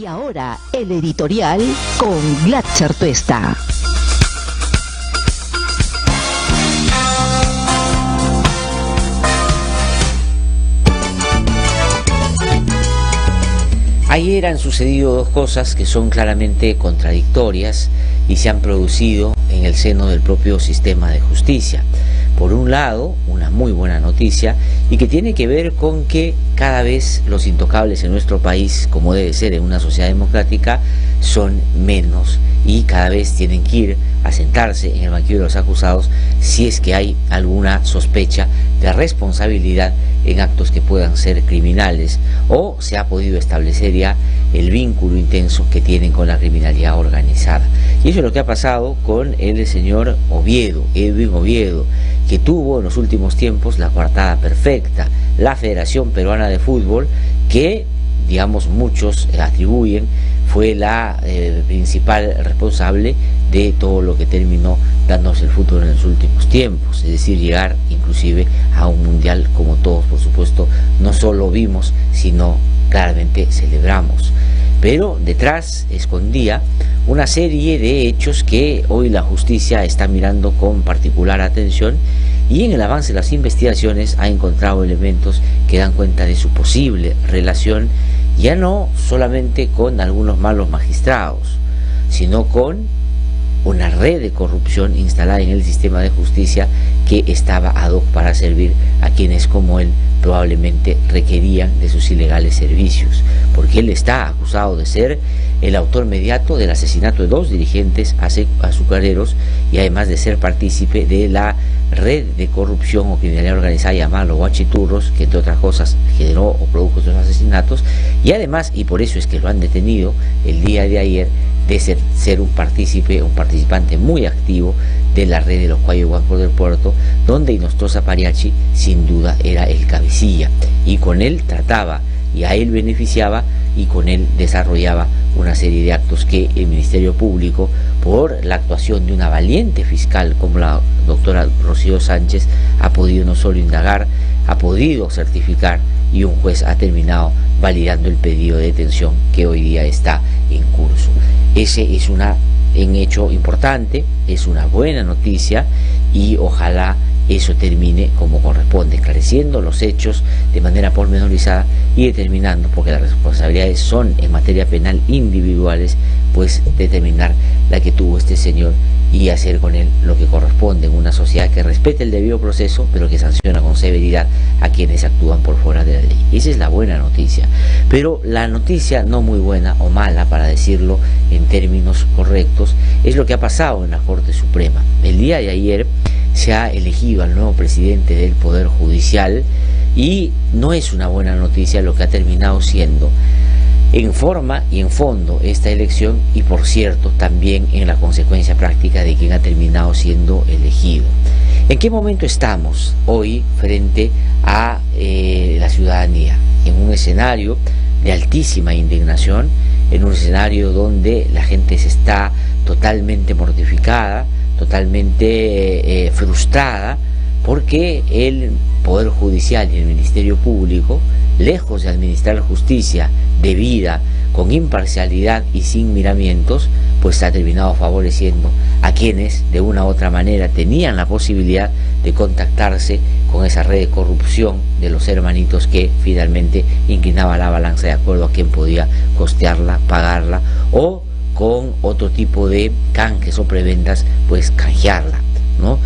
Y ahora, el editorial con Glatzer Tuesta. Ayer han sucedido dos cosas que son claramente contradictorias y se han producido en el seno del propio sistema de justicia. Por un lado, una muy buena noticia y que tiene que ver con que cada vez los intocables en nuestro país, como debe ser en una sociedad democrática, son menos y cada vez tienen que ir a sentarse en el banquillo de los acusados si es que hay alguna sospecha de responsabilidad en actos que puedan ser criminales o se ha podido establecer ya el vínculo intenso que tienen con la criminalidad organizada. Y eso es lo que ha pasado con el señor Oviedo, Edwin Oviedo, que tuvo en los últimos tiempos la coartada perfecta, la Federación Peruana de Fútbol, que digamos muchos atribuyen fue la principal responsable de todo lo que terminó dándose el fútbol en los últimos tiempos, es decir, llegar inclusive a un mundial como todos, por supuesto, no solo vimos, sino claramente celebramos. Pero detrás escondía una serie de hechos que hoy la justicia está mirando con particular atención y en el avance de las investigaciones ha encontrado elementos que dan cuenta de su posible relación ya no solamente con algunos malos magistrados, sino con una red de corrupción instalada en el sistema de justicia que estaba ad hoc para servir a quienes como él probablemente requerían de sus ilegales servicios, porque él está acusado de ser el autor mediato del asesinato de 2 dirigentes azucareros y además de ser partícipe de la red de corrupción o criminalidad organizada llamada los guachiturros, que entre otras cosas generó o produjo estos asesinatos, y además, y por eso es que lo han detenido el día de ayer, de ser un participante muy activo de la red de los Cuayoguancos del Puerto, donde Inostroza Pariachi sin duda era el cabecilla, y con él trataba, y a él beneficiaba, y con él desarrollaba una serie de actos que el Ministerio Público, por la actuación de una valiente fiscal como la doctora Rocío Sánchez, ha podido no solo indagar, ha podido certificar, y un juez ha terminado validando el pedido de detención que hoy día está en curso. Ese es un hecho importante, es una buena noticia y ojalá eso termine como corresponde, esclareciendo los hechos de manera pormenorizada y determinando, porque las responsabilidades son en materia penal individuales, pues determinar la que tuvo este señor y hacer con él lo que corresponde en una sociedad que respete el debido proceso, pero que sanciona con severidad a quienes actúan por fuera de la ley. Esa es la buena noticia. Pero la noticia no muy buena o mala, para decirlo en términos correctos, es lo que ha pasado en la Corte Suprema. El día de ayer se ha elegido al nuevo presidente del Poder Judicial y no es una buena noticia lo que ha terminado siendo en forma y en fondo esta elección, y por cierto también en la consecuencia práctica de quien ha terminado siendo elegido. ¿En qué momento estamos hoy frente a la ciudadanía? En un escenario de altísima indignación, en un escenario donde la gente se está totalmente mortificada, totalmente frustrada, porque el Poder Judicial y el Ministerio Público, lejos de administrar justicia debida, con imparcialidad y sin miramientos, pues ha terminado favoreciendo a quienes de una u otra manera tenían la posibilidad de contactarse con esa red de corrupción de los hermanitos que finalmente inclinaba la balanza de acuerdo a quién podía costearla, pagarla, o con otro tipo de canjes o prebendas, pues canjearla, ¿no?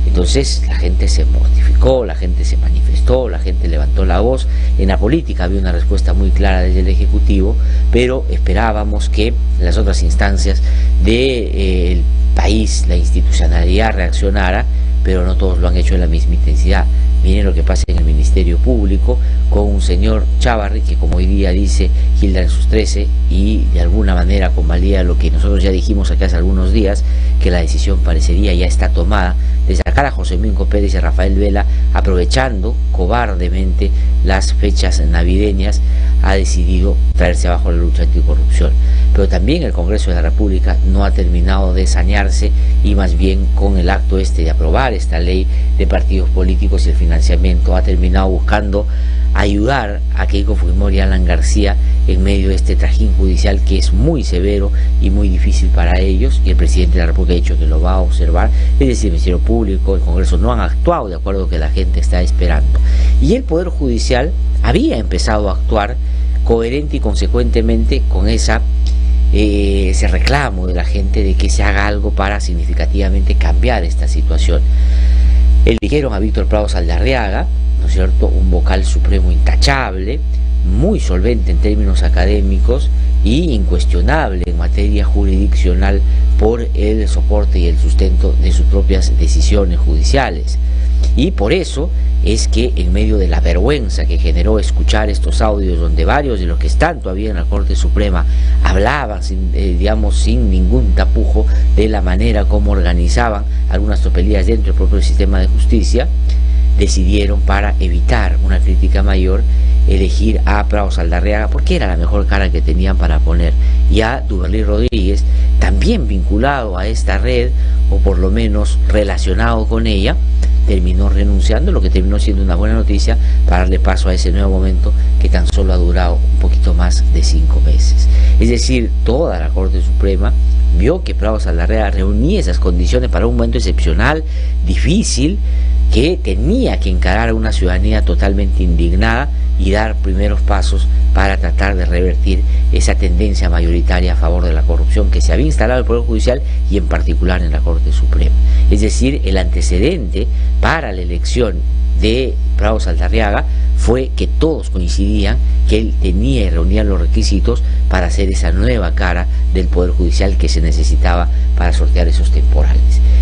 Entonces la gente se mortificó, la gente se manifestó, la gente levantó la voz. En la política había una respuesta muy clara desde el Ejecutivo, pero esperábamos que las otras instancias del país, la institucionalidad, reaccionara, pero no todos lo han hecho en la misma intensidad. Miren lo que pasa en el Ministerio Público con un señor Chávarri que, como hoy día dice Gilda en sus 13, y de alguna manera convalida lo que nosotros ya dijimos aquí hace algunos días, que la decisión parecería ya está tomada de sacar a José Mingo Pérez y a Rafael Vela, aprovechando cobardemente las fechas navideñas, ha decidido traerse abajo la lucha anticorrupción. Pero también el Congreso de la República no ha terminado de sanearse, y más bien con el acto de aprobar esta ley de partidos políticos y el financiamiento ha terminado buscando ayudar a Keiko Fujimori y Alan García en medio de este trajín judicial que es muy severo y muy difícil para ellos, y el presidente de la República ha dicho que lo va a observar. Es decir, el Ministerio Público, el Congreso no han actuado de acuerdo a lo que la gente está esperando, y el Poder Judicial había empezado a actuar coherente y consecuentemente con ese reclamo de la gente de que se haga algo para significativamente cambiar esta situación. Eligieron a Víctor Prados Aldarriaga, ¿no es cierto?, un vocal supremo intachable, muy solvente en términos académicos y incuestionable en materia jurisdiccional por el soporte y el sustento de sus propias decisiones judiciales. Y por eso es que en medio de la vergüenza que generó escuchar estos audios donde varios de los que están todavía en la Corte Suprema hablaban sin ningún tapujo de la manera como organizaban algunas tropelías dentro del propio sistema de justicia, decidieron, para evitar una crítica mayor, elegir a Prados Aldarriaga porque era la mejor cara que tenían para poner, y a Duberly Rodríguez, también vinculado a esta red o por lo menos relacionado con ella, terminó renunciando, lo que terminó siendo una buena noticia para darle paso a ese nuevo momento que tan solo ha durado un poquito más de 5 meses. Es decir, toda la Corte Suprema vio que Prados Aldarriaga reunía esas condiciones para un momento excepcional, difícil, que tenía que encarar a una ciudadanía totalmente indignada y dar primeros pasos para tratar de revertir esa tendencia mayoritaria a favor de la corrupción que se había instalado en el Poder Judicial y en particular en la Corte Suprema. Es decir, el antecedente para la elección de Prados Aldarriaga fue que todos coincidían que él tenía y reunía los requisitos para ser esa nueva cara del Poder Judicial que se necesitaba para sortear esos temporales.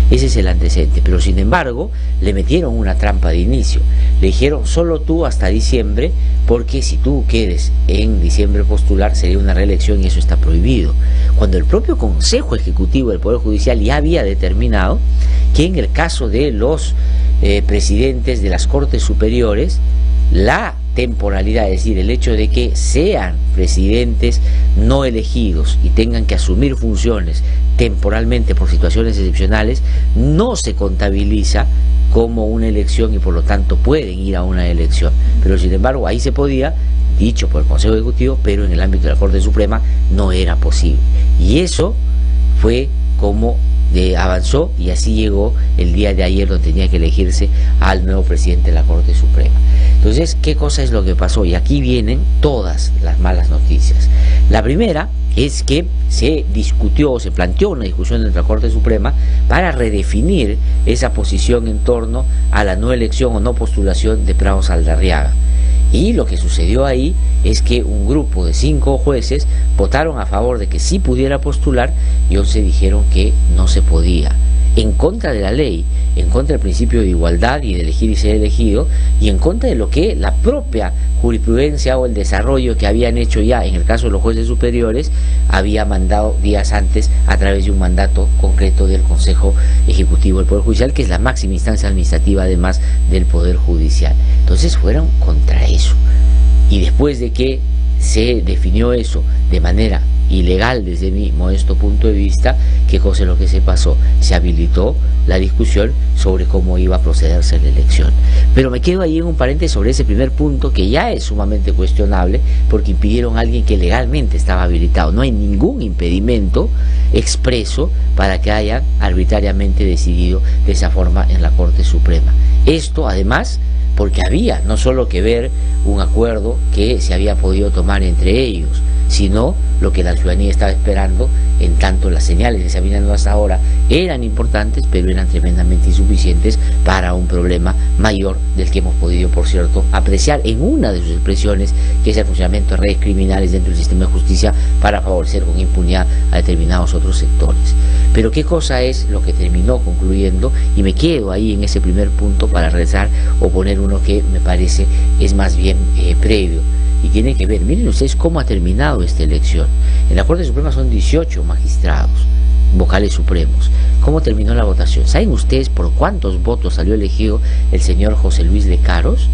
Ese es el antecedente, pero sin embargo le metieron una trampa de inicio. Le dijeron solo tú hasta diciembre, porque si tú quieres en diciembre postular sería una reelección y eso está prohibido. Cuando el propio Consejo Ejecutivo del Poder Judicial ya había determinado que en el caso de los presidentes de las Cortes Superiores, la temporalidad, es decir, el hecho de que sean presidentes no elegidos y tengan que asumir funciones temporalmente por situaciones excepcionales, no se contabiliza como una elección y por lo tanto pueden ir a una elección. Pero sin embargo ahí se podía, dicho por el Consejo Ejecutivo, pero en el ámbito de la Corte Suprema no era posible. Y eso fue como avanzó, y así llegó el día de ayer donde tenía que elegirse al nuevo presidente de la Corte Suprema. Entonces, ¿qué cosa es lo que pasó? Y aquí vienen todas las malas noticias. La primera es que se discutió, se planteó una discusión entre la Corte Suprema para redefinir esa posición en torno a la no elección o no postulación de Prados Aldarriaga. Y lo que sucedió ahí es que un grupo de 5 jueces votaron a favor de que sí pudiera postular y 11 dijeron que no se podía, en contra de la ley, en contra del principio de igualdad y de elegir y ser elegido, y en contra de lo que la propia jurisprudencia o el desarrollo que habían hecho ya en el caso de los jueces superiores había mandado días antes a través de un mandato concreto del Consejo Ejecutivo del Poder Judicial, que es la máxima instancia administrativa además del Poder Judicial. Entonces fueron contra eso, y después de que se definió eso de manera ilegal desde mi modesto punto de vista, ¿qué cosa es lo que se pasó? Se habilitó la discusión sobre cómo iba a procederse la elección. Pero me quedo ahí en un paréntesis sobre ese primer punto, que ya es sumamente cuestionable porque impidieron a alguien que legalmente estaba habilitado. No hay ningún impedimento expreso para que hayan arbitrariamente decidido de esa forma en la Corte Suprema. Esto además porque había no solo que ver un acuerdo que se había podido tomar entre ellos, sino lo que la ciudadanía estaba esperando, en tanto las señales que se habían dado hasta ahora eran importantes, pero eran tremendamente insuficientes para un problema mayor del que hemos podido, por cierto, apreciar en una de sus expresiones, que es el funcionamiento de redes criminales dentro del sistema de justicia para favorecer con impunidad a determinados otros sectores. Pero qué cosa es lo que terminó concluyendo, y me quedo ahí en ese primer punto para regresar o poner uno que me parece es más bien previo, y tiene que ver, miren ustedes cómo ha terminado esta elección. En la Corte Suprema son 18 magistrados, vocales supremos. ¿Cómo terminó la votación? ¿Saben ustedes por cuántos votos salió elegido el señor José Luis Lecaros?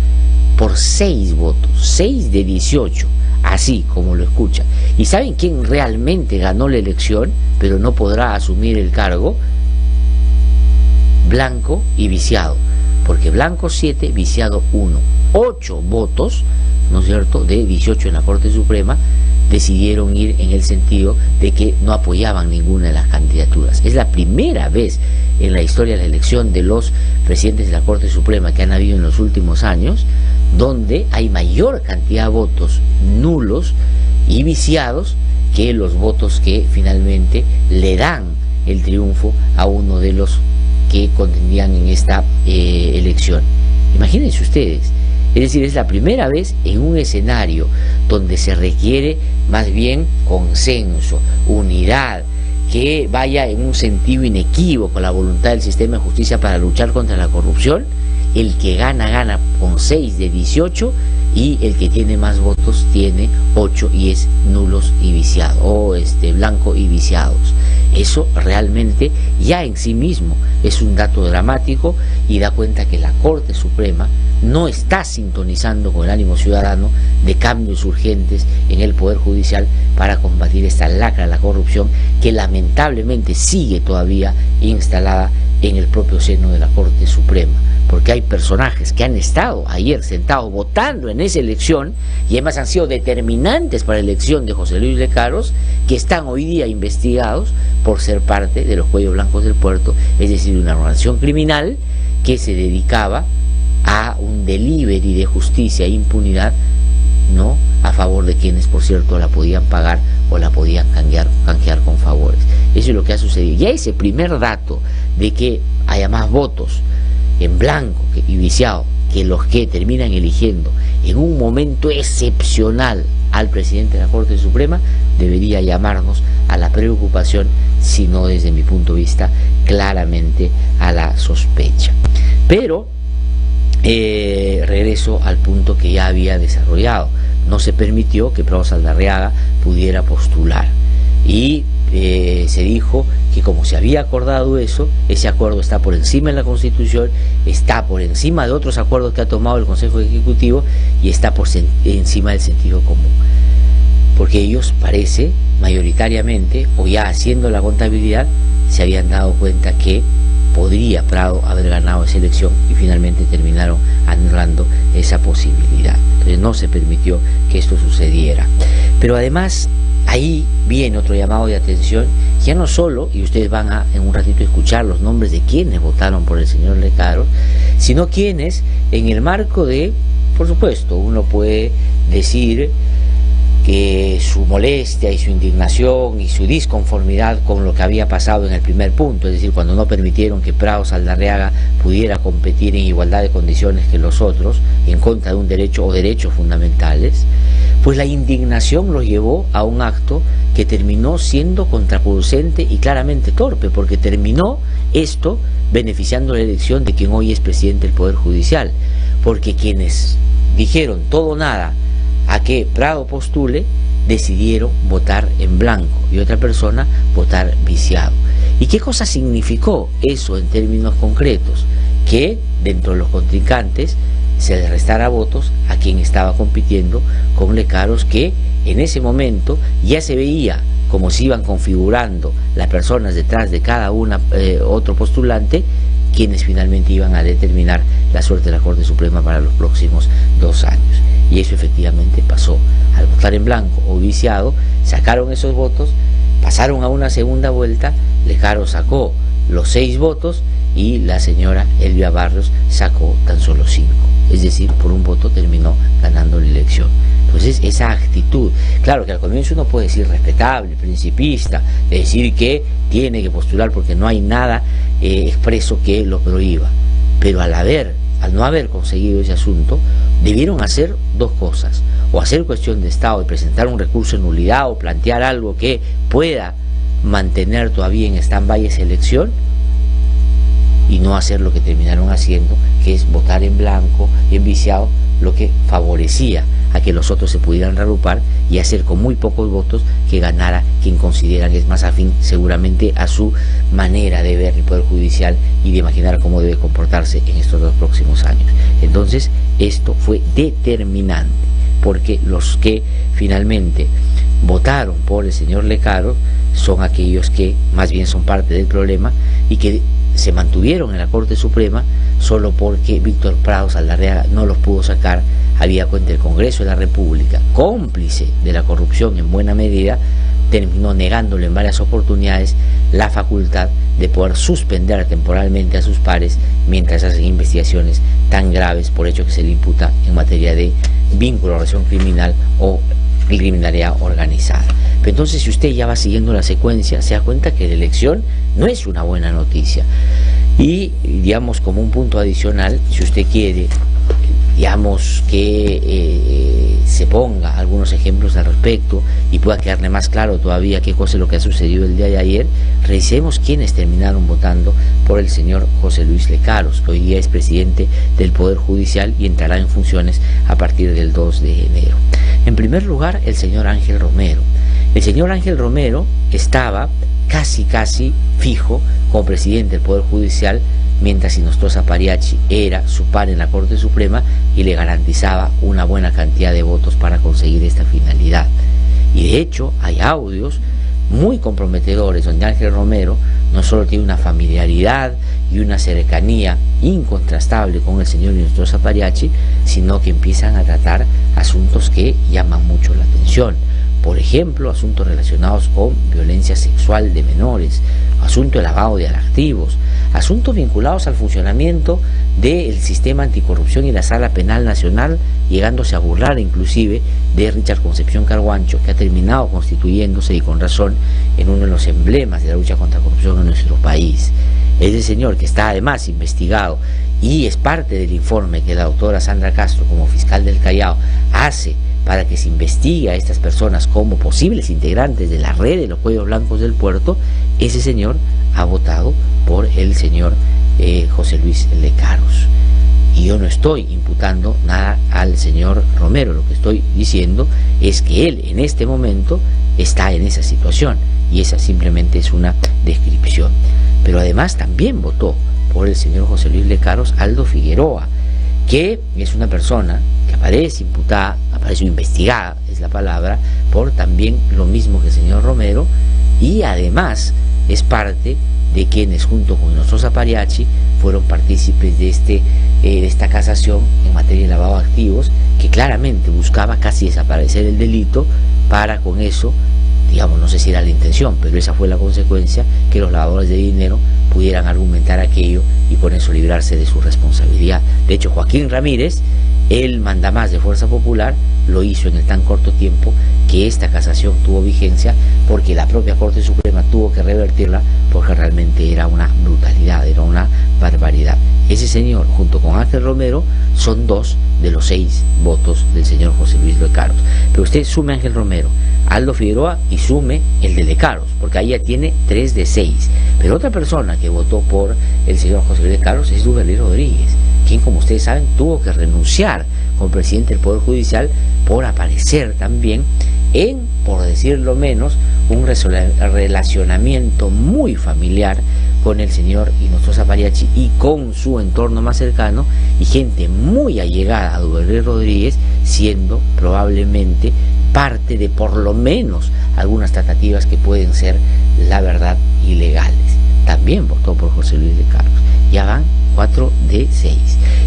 Por 6 votos, 6 de 18, así como lo escucha. ¿Y saben quién realmente ganó la elección, pero no podrá asumir el cargo? Blanco y Viciado, porque Blanco 7, Viciado 1, 8 votos ¿no es cierto?, de 18 en la Corte Suprema, decidieron ir en el sentido de que no apoyaban ninguna de las candidaturas. Es la primera vez en la historia de la elección de los presidentes de la Corte Suprema que han habido en los últimos años, donde hay mayor cantidad de votos nulos y viciados que los votos que finalmente le dan el triunfo a uno de los que contendían en esta elección. Imagínense ustedes, es decir, es la primera vez en un escenario donde se requiere más bien consenso, unidad, que vaya en un sentido inequívoco la voluntad del sistema de justicia para luchar contra la corrupción. El que gana, gana con 6 de 18, y el que tiene más votos tiene 8 y es nulos y viciados, o blanco y viciados. Eso realmente ya en sí mismo es un dato dramático y da cuenta que la Corte Suprema no está sintonizando con el ánimo ciudadano de cambios urgentes en el Poder Judicial para combatir esta lacra de la corrupción que lamentablemente sigue todavía instalada en el propio seno de la Corte Suprema, porque hay personajes que han estado ayer sentados votando en esa elección y además han sido determinantes para la elección de José Luis Lecaros, que están hoy día investigados por ser parte de los cuellos blancos del puerto, es decir, una organización criminal que se dedicaba a un delivery de justicia e impunidad, ¿no?, a favor de quienes, por cierto, la podían pagar o la podían canjear con favores. Eso es lo que ha sucedido. Ya ese primer dato de que haya más votos en blanco y viciado que los que terminan eligiendo en un momento excepcional al presidente de la Corte Suprema debería llamarnos a la preocupación, sino desde mi punto de vista claramente a la sospecha. Pero regreso al punto que ya había desarrollado. No se permitió que Prado Saldarriaga pudiera postular y se dijo que como se había acordado eso, ese acuerdo está por encima de la Constitución, está por encima de otros acuerdos que ha tomado el Consejo Ejecutivo y está por encima del sentido común, porque ellos parece mayoritariamente, o ya haciendo la contabilidad, se habían dado cuenta que podría Prado haber ganado esa elección y finalmente terminaron anulando esa posibilidad. Entonces no se permitió que esto sucediera. Pero además ahí viene otro llamado de atención, ya no solo, y ustedes van a en un ratito escuchar los nombres de quienes votaron por el señor Lecaros, sino quienes en el marco de, por supuesto, uno puede decir que su molestia y su indignación y su disconformidad con lo que había pasado en el primer punto, es decir, cuando no permitieron que Prado Saldarriaga pudiera competir en igualdad de condiciones que los otros, en contra de un derecho o derechos fundamentales, pues la indignación los llevó a un acto que terminó siendo contraproducente y claramente torpe, porque terminó esto beneficiando la elección de quien hoy es presidente del Poder Judicial, porque quienes dijeron todo o nada a que Prado postule, decidieron votar en blanco y otra persona votar viciado. ¿Y qué cosa significó eso en términos concretos? Que dentro de los contrincantes se le restara votos a quien estaba compitiendo con Lecaros, que en ese momento ya se veía cómo se iban configurando las personas detrás de cada otro postulante, quienes finalmente iban a determinar la suerte de la Corte Suprema para los próximos 2 años. Y eso efectivamente pasó. Al votar en blanco o viciado, sacaron esos votos, pasaron a una segunda vuelta, Lecaros sacó los 6 votos y la señora Elvia Barrios sacó tan solo 5. Es decir, por un voto terminó ganando la elección. Entonces esa actitud, claro que al comienzo uno puede decir respetable, principista, de decir que tiene que postular porque no hay nada expreso que lo prohíba, pero al no haber conseguido ese asunto, debieron hacer 2 cosas: o hacer cuestión de Estado y presentar un recurso de nulidad o plantear algo que pueda mantener todavía en stand-by esa elección, y no hacer lo que terminaron haciendo, que es votar en blanco y en viciado, lo que favorecía a que los otros se pudieran reagrupar y hacer con muy pocos votos que ganara quien consideran que es más afín seguramente a su manera de ver el Poder Judicial y de imaginar cómo debe comportarse en estos 2 próximos años. Entonces esto fue determinante, porque los que finalmente votaron por el señor Lecaros son aquellos que más bien son parte del problema y que se mantuvieron en la Corte Suprema solo porque Víctor Prado Saldarriaga no los pudo sacar, había cuenta el Congreso de la República, cómplice de la corrupción en buena medida, terminó negándole en varias oportunidades la facultad de poder suspender temporalmente a sus pares mientras hacen investigaciones tan graves por hecho que se le imputa en materia de vínculo a relación criminal o criminalidad organizada. Pero entonces, si usted ya va siguiendo la secuencia, se da cuenta que la elección no es una buena noticia. Y, digamos, como un punto adicional, si usted quiere, digamos, que se ponga algunos ejemplos al respecto y pueda quedarle más claro todavía qué cosa es lo que ha sucedido el día de ayer, revisemos quiénes terminaron votando por el señor José Luis Lecaros, que hoy día es presidente del Poder Judicial y entrará en funciones a partir del 2 de enero. En primer lugar, el señor Ángel Romero. El señor Ángel Romero estaba casi fijo como presidente del Poder Judicial, mientras Hinojosa Pariachi era su par en la Corte Suprema y le garantizaba una buena cantidad de votos para conseguir esta finalidad. Y de hecho hay audios muy comprometedores donde Ángel Romero no solo tiene una familiaridad y una cercanía incontrastable con el señor Hinojosa Pariachi, sino que empiezan a tratar asuntos que llaman mucho la atención. Por ejemplo, asuntos relacionados con violencia sexual de menores, asunto de lavado de activos, asuntos vinculados al funcionamiento del sistema anticorrupción y la Sala Penal Nacional, llegándose a burlar inclusive de Richard Concepción Carguancho, que ha terminado constituyéndose, y con razón, en uno de los emblemas de la lucha contra la corrupción en nuestro país. Ese señor, que está además investigado y es parte del informe que la doctora Sandra Castro, como fiscal del Callao, hace para que se investigue a estas personas como posibles integrantes de la red de los cuellos blancos del puerto, ese señor ha votado por el señor José Luis Lecaros. Y yo no estoy imputando nada al señor Romero, lo que estoy diciendo es que él en este momento está en esa situación, y esa simplemente es una descripción. Pero además también votó por el señor José Luis Lecaros Aldo Figueroa, que es una persona que aparece imputada, aparece investigada, es la palabra, por también lo mismo que el señor Romero, y además es parte de quienes junto con Hinojosa Pariachi fueron partícipes de esta casación en materia de lavado de activos, que claramente buscaba casi desaparecer el delito para con eso, digamos, no sé si era la intención, pero esa fue la consecuencia, que los lavadores de dinero pudieran argumentar aquello y con eso librarse de su responsabilidad. De hecho, Joaquín Ramírez, el mandamás de Fuerza Popular, lo hizo en el tan corto tiempo que esta casación tuvo vigencia, porque la propia Corte Suprema tuvo que revertirla, porque realmente era una brutalidad, era una barbaridad. Ese señor, junto con Ángel Romero, son 2 de los 6 votos del señor José Luis Lecaros. Pero usted sume a Ángel Romero, Aldo Figueroa y sume el de Lecaros, porque ahí ya tiene 3 de 6. Pero otra persona que votó por el señor José Luis Lecaros es Duverly Rodríguez, quien, como ustedes saben, tuvo que renunciar como presidente del Poder Judicial por aparecer también en, por decirlo menos, un relacionamiento muy familiar con el señor Hinojosa Pariachi y con su entorno más cercano, y gente muy allegada a Duverly Rodríguez, siendo probablemente parte de por lo menos algunas tratativas que pueden ser, la verdad, ilegales. También votó por José Luis Lecaros. Ya van 4 de 6.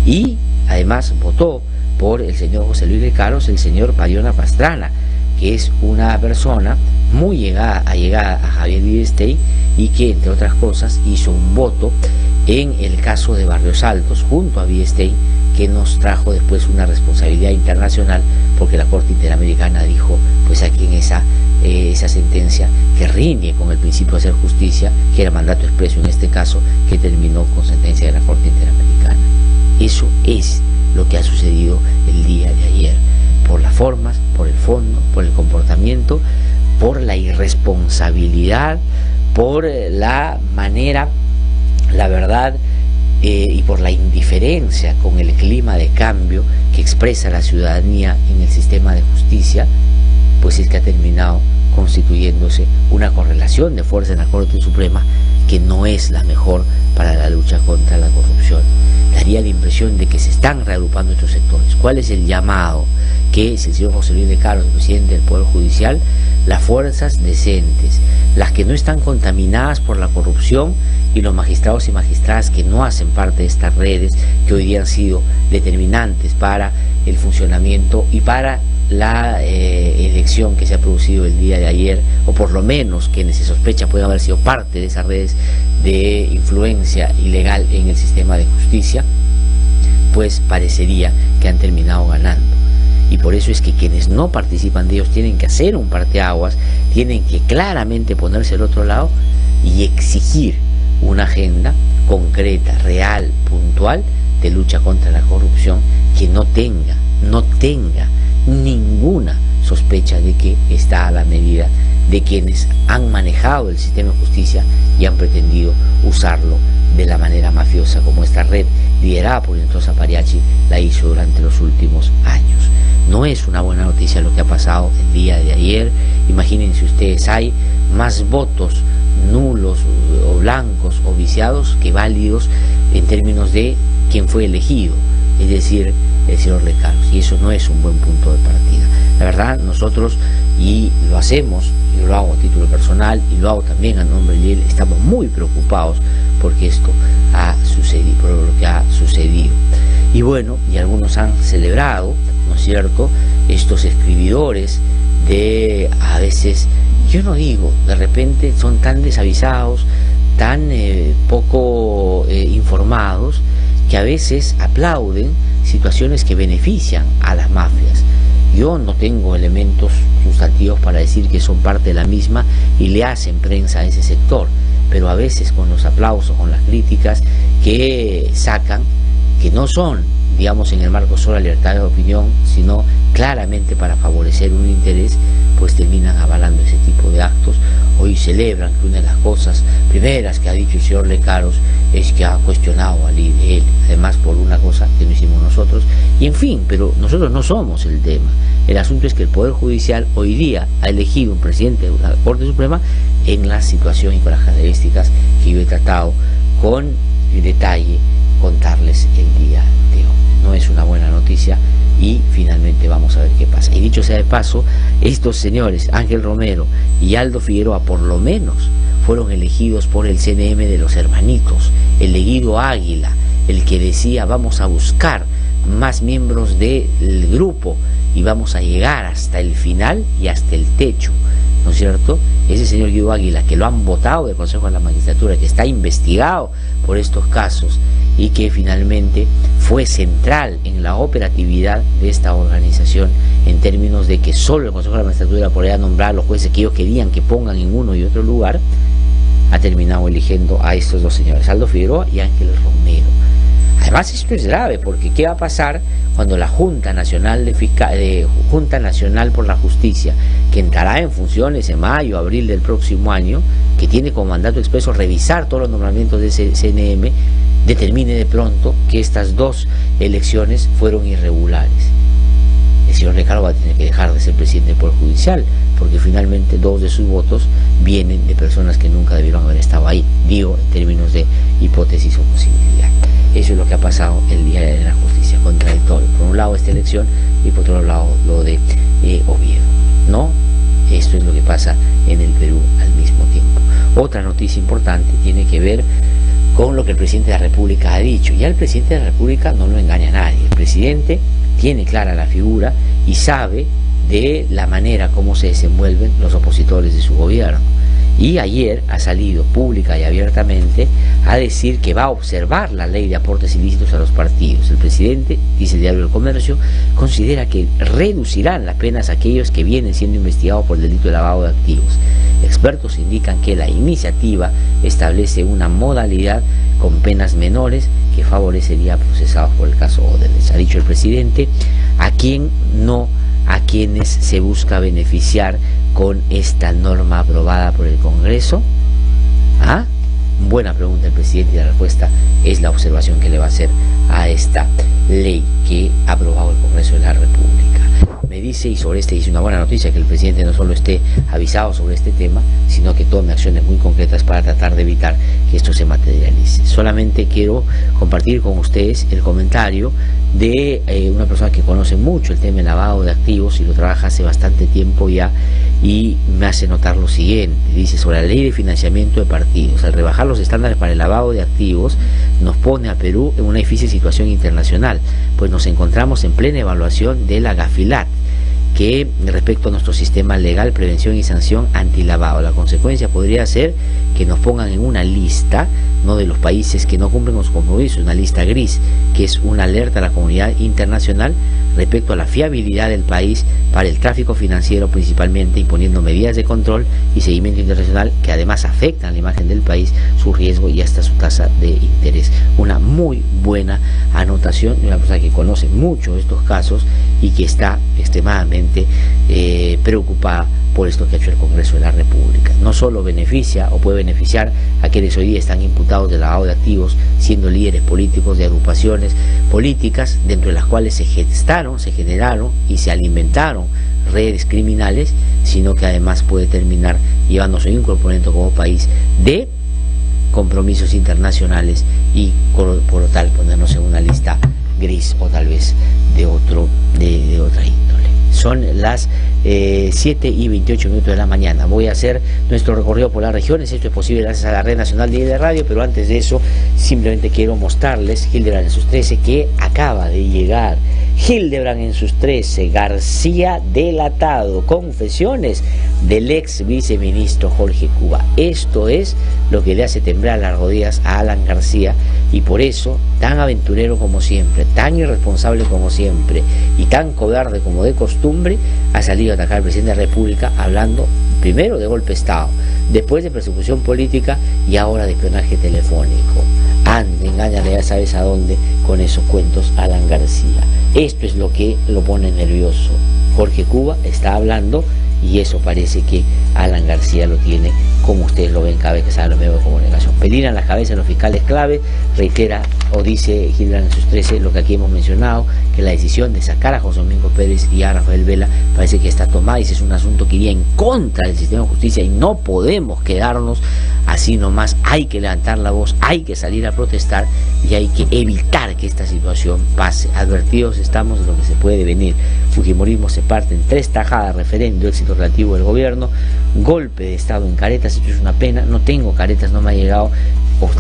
Y además votó por el señor José Luis Lecaros el señor Payona Pastrana, que es una persona muy allegada a Javier Videstein, y que, entre otras cosas, hizo un voto en el caso de Barrios Altos junto a Videstein, que nos trajo después una responsabilidad internacional, porque la Corte Interamericana dijo, pues aquí en esa sentencia que riñe con el principio de hacer justicia, que era mandato expreso en este caso, que terminó con sentencia de la Corte Interamericana. Eso es lo que ha sucedido el día de ayer, por las formas, por el fondo, por el comportamiento, por la irresponsabilidad, por la manera, la verdad, y por la indiferencia con el clima de cambio que expresa la ciudadanía en el sistema de justicia, pues es que ha terminado constituyéndose una correlación de fuerza en la Corte Suprema que no es la mejor para la lucha contra la corrupción. Daría la impresión de que se están reagrupando estos sectores. ¿Cuál es el llamado que es el señor José Luis de Carlos, el presidente del Poder Judicial? Las fuerzas decentes, las que no están contaminadas por la corrupción, y los magistrados y magistradas que no hacen parte de estas redes que hoy día han sido determinantes para el funcionamiento y para la elección que se ha producido el día de ayer, o por lo menos quienes se sospecha pueden haber sido parte de esas redes de influencia ilegal en el sistema de justicia, pues parecería que han terminado ganando. Y por eso es que quienes no participan de ellos tienen que hacer un parteaguas, tienen que claramente ponerse al otro lado y exigir una agenda concreta, real, puntual de lucha contra la corrupción que no tenga ninguna sospecha de que está a la medida de quienes han manejado el sistema de justicia y han pretendido usarlo de la manera mafiosa, como esta red liderada por Entosa Pariachi la hizo durante los últimos años. No es una buena noticia lo que ha pasado el día de ayer. Imagínense ustedes, hay más votos nulos o blancos o viciados que válidos en términos de quién fue elegido, es decir, el señor de Carlos, y eso no es un buen punto de partida. La verdad, nosotros, y lo hacemos, yo lo hago a título personal y lo hago también a nombre de él, estamos muy preocupados porque esto ha sucedido, por lo que ha sucedido. Y bueno, y algunos han celebrado, ¿no es cierto?, estos escribidores de, a veces, yo no digo, de repente son tan desavisados, tan poco informados, que a veces aplauden situaciones que benefician a las mafias. Yo no tengo elementos sustantivos para decir que son parte de la misma y le hacen prensa a ese sector, pero a veces con los aplausos, con las críticas que sacan, que no son, digamos, en el marco solo de la libertad de opinión, sino claramente para favorecer un interés, pues terminan avalando ese tipo de actos. Hoy celebran que una de las cosas primeras que ha dicho el señor Lecaros es que ha cuestionado al IDL, además por una cosa que no hicimos nosotros, y en fin, pero nosotros no somos el tema. El asunto es que el Poder Judicial hoy día ha elegido un presidente de la Corte Suprema en la situación y con las características que yo he tratado con detalle contarles el día de hoy. No es una buena noticia y finalmente vamos a ver qué pasa. Y dicho sea de paso, estos señores, Ángel Romero y Aldo Figueroa, por lo menos fueron elegidos por el CNM de los hermanitos, el de Guido Águila, el que decía vamos a buscar más miembros del grupo y vamos a llegar hasta el final y hasta el techo, ¿no es cierto? Ese señor Guido Águila, que lo han votado del Consejo de la Magistratura, que está investigado por estos casos y que finalmente fue central en la operatividad de esta organización en términos de que solo el Consejo de la Magistratura podría nombrar a los jueces que ellos querían que pongan en uno y otro lugar, ha terminado eligiendo a estos dos señores, Aldo Figueroa y Ángel Romero. Además, esto es grave, porque ¿qué va a pasar cuando la Junta Nacional Junta Nacional por la Justicia, que entrará en funciones en mayo, abril del próximo año, que tiene como mandato expreso revisar todos los nombramientos de ese CNM, determine de pronto que estas dos elecciones fueron irregulares? El señor Ricardo va a tener que dejar de ser presidente del Poder Judicial, porque finalmente dos de sus votos vienen de personas que nunca debieron haber estado ahí, digo, en términos de hipótesis o posibilidad. Eso es lo que ha pasado el día de la justicia, contradictorio. Por un lado esta elección y por otro lado lo de Oviedo. No, esto es lo que pasa en el Perú al mismo tiempo. Otra noticia importante tiene que ver con lo que el presidente de la República ha dicho. Ya el presidente de la República no lo engaña a nadie. El presidente tiene clara la figura y sabe de la manera como se desenvuelven los opositores de su gobierno. Y ayer ha salido pública y abiertamente a decir que va a observar la ley de aportes ilícitos a los partidos. El presidente, dice el diario El Comercio, considera que reducirán las penas a aquellos que vienen siendo investigados por el delito de lavado de activos. Expertos indican que la iniciativa establece una modalidad con penas menores que favorecería a procesados por el caso Odebrecht. Ha dicho el presidente, a quienes se busca beneficiar con esta norma aprobada por el Congreso. Buena pregunta el presidente, y la respuesta es la observación que le va a hacer a esta ley que ha aprobado el Congreso de la República. me dice, y sobre este dice una buena noticia, que el presidente no solo esté avisado sobre este tema, sino que tome acciones muy concretas para tratar de evitar que esto se materialice. Solamente quiero compartir con ustedes el comentario de una persona que conoce mucho el tema del lavado de activos y lo trabaja hace bastante tiempo ya, y me hace notar lo siguiente. Dice: sobre la ley de financiamiento de partidos, al rebajar los estándares para el lavado de activos, nos pone a Perú en una difícil situación internacional, pues nos encontramos en plena evaluación de la GAFILAT, que respecto a nuestro sistema legal, prevención y sanción antilavado. La consecuencia podría ser que nos pongan en una lista, no de los países que no cumplen con sus compromisos, una lista gris, que es una alerta a la comunidad internacional respecto a la fiabilidad del país para el tráfico financiero, principalmente imponiendo medidas de control y seguimiento internacional que además afectan la imagen del país, su riesgo y hasta su tasa de interés. Una muy buena anotación de una persona que conoce mucho estos casos y que está extremadamente preocupada por esto que ha hecho el Congreso de la República. No solo beneficia o puede beneficiar a quienes hoy día están imputados de lavado de activos, siendo líderes políticos de agrupaciones políticas dentro de las cuales se gestaron, se generaron y se alimentaron redes criminales, sino que además puede terminar llevándose un componente como país de compromisos internacionales y por tal ponernos en una lista gris o tal vez de otra índole. Son las 7:28 de la mañana. Voy a hacer nuestro recorrido por las regiones. Esto es posible gracias a la Red Nacional de Radio, pero antes de eso simplemente quiero mostrarles Hildebrand en sus 13, que acaba de llegar. Hildebrand en sus 13, García delatado, confesiones del ex viceministro Jorge Cuba. Esto es lo que le hace temblar las rodillas a Alan García, y por eso, tan aventurero como siempre, tan irresponsable como siempre y tan cobarde como de costumbre, ha salido a atacar al presidente de la República, hablando primero de golpe de Estado, después de persecución política y ahora de espionaje telefónico. Engáñale, ya sabes a dónde, con esos cuentos, Alan García. Esto es lo que lo pone nervioso. Jorge Cuba está hablando y eso parece que Alan García lo tiene, como ustedes lo ven cada vez que sale los medios de comunicación. Pelinan las cabezas de los fiscales clave, reitera o dice Hildebrand en sus 13 lo que aquí hemos mencionado, que la decisión de sacar a José Domingo Pérez y a Rafael Vela parece que está tomada, y ese es un asunto que iría en contra del sistema de justicia y no podemos quedarnos así nomás. Hay que levantar la voz, hay que salir a protestar y hay que evitar que esta situación pase. Advertidos estamos de lo que se puede venir. Fujimorismo se parte en 3 tajadas: referendo, éxito relativo del gobierno, golpe de Estado en caretas. Esto es una pena. No tengo caretas, no me ha llegado,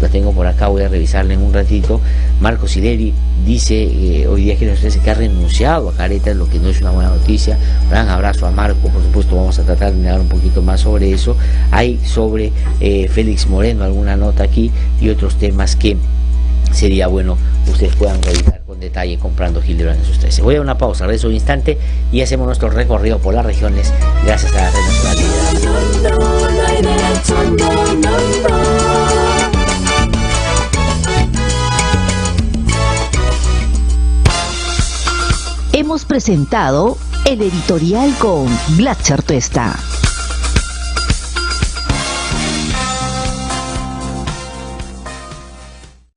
la tengo por acá, voy a revisarla en un ratito. Marco Sileri dice hoy día que ha renunciado a caretas, lo que no es una buena noticia. Un gran abrazo a Marco, por supuesto vamos a tratar de negar un poquito más sobre eso. Hay sobre Félix Moreno alguna nota aquí y otros temas que sería bueno ustedes puedan revisar con detalle comprando Hildebrand en sus 13. Voy a una pausa, regreso un instante y hacemos nuestro recorrido por las regiones gracias a la Red Nacional. Hemos presentado el editorial con Glatzer Tuesta.